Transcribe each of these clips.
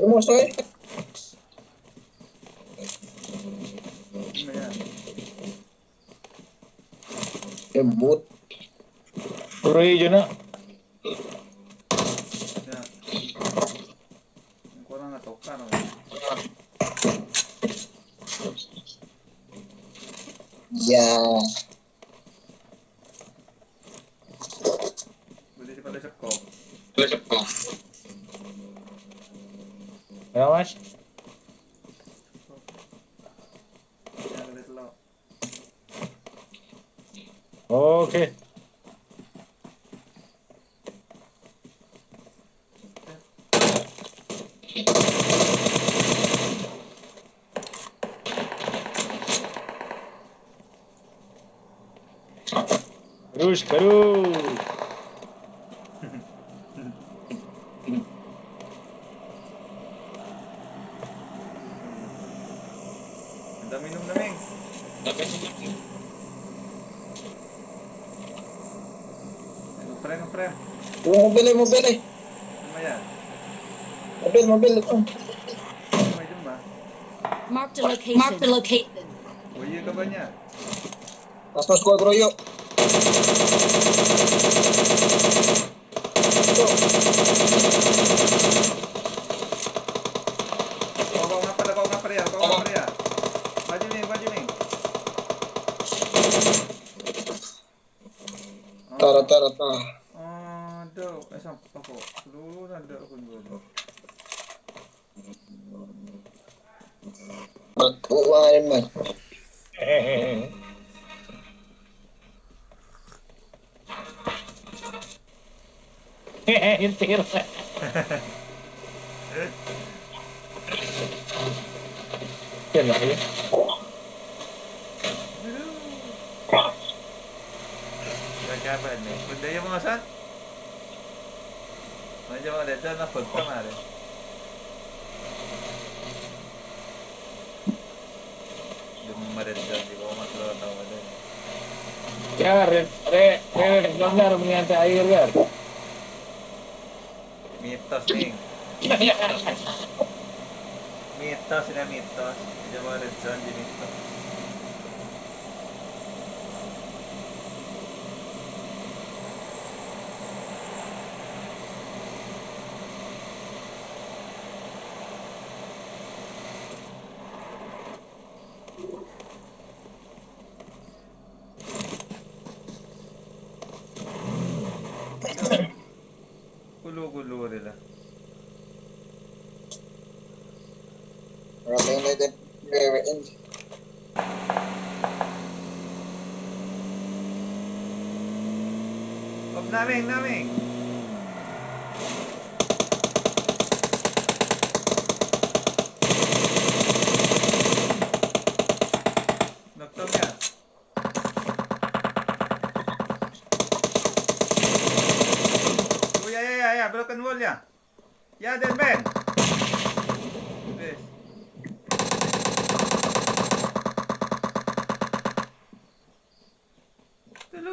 Hermoso, eh. Ano yan? Embut. Puro yun na. Yan. Ang kurang na to. Kano? Yeah. Pwede si Padasap ko. Ano mas? Yan, ulit lang. Okay. Terus, terus. Ang dami nung lamig. Ang frame. Mobil. Ano ba yan? Mobil ito. May dun ba? Marked a location. Uy, ka ba niya? Tapos ko agroyo. Ito. Kau nga pala yan. Baju Ming. Tara. Aduh, sampai ako. Luluran daw ako dulu. Magkuhanin man. Yung tira. Yan lang yun. Gagapan eh. Kundi yung mga san? Medyo mga dito na pagka nga rin. Dumarid dyan, di ko matlatawa din. Ya, reclamar mediante air kan. Mitos ning. Mitos. Medyo mga red zone di mitos. Gulo-gulo nila. Maraming natin. Very end. Op naming. Nocturne yan. Ya, broken wall ya. Ya, den Ben. Yes.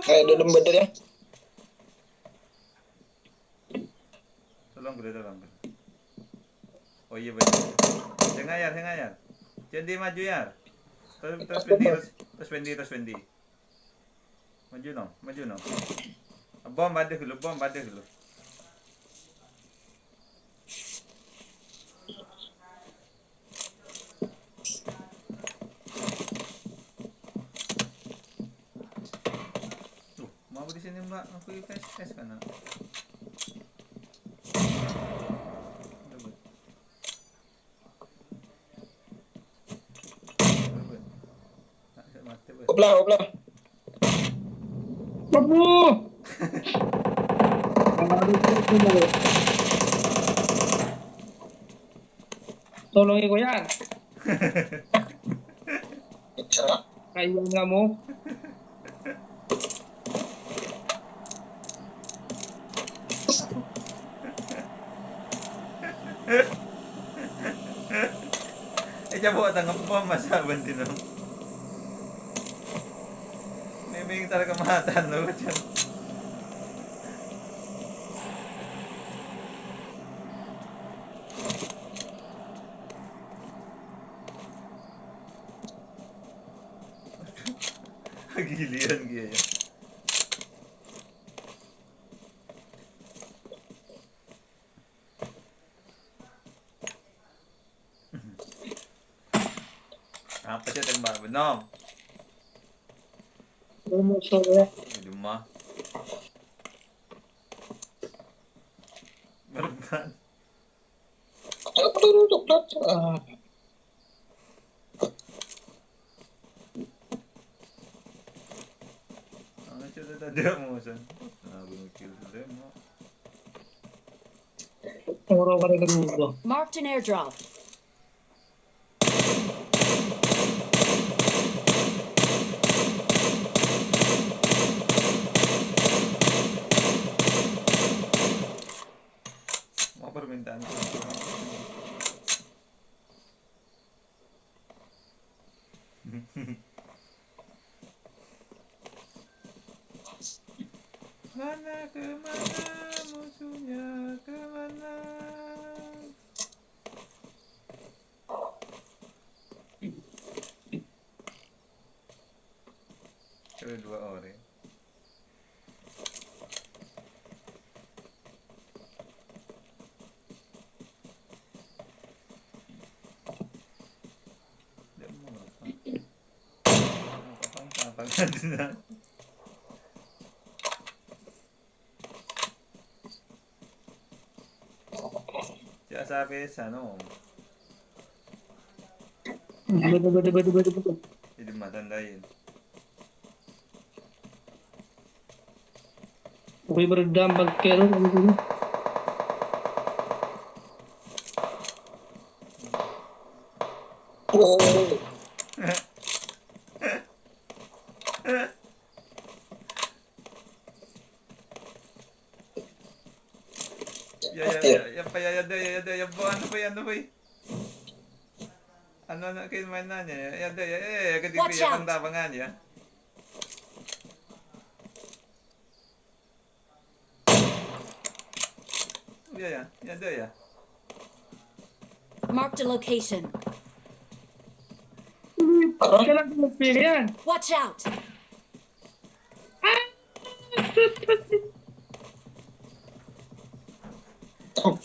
Dalam bener ya. Tolong dalam. Oh iya benar. Tengah ya. Jangan dia maju ya. Terus pendi. Maju no. Bom ada dulu. Mau di sini mbak, aku tes kan? Oplah. Babu. Tolong ko yan. Kaya nga mo. Coba tangkap bom masa bantin dong. Ini timing talaga matanong dyan. Gilian kaya. Apa siya tayong babanong? Bumuso ya. Hindi mo. Barban. Ah, Ano siya tatadya mo saan? Kill din mo. Puro ka rin nagugo. Marked an airdrop. Mga permintaan ko. Mana kemana musuhnya kemana? Coba 2 orang. Dia mau apa? Kapang-kapang na. Siya sabi sa ano, Betul. hindi matandayin. Ako'y beredam magkero. oh, Yan po, ano ba? Ano na kayo man na niya? Kadi Watch ya out. pangtabangan niya. Ya. Marked a location. Siya lang pinagpili yan. Watch out! oh,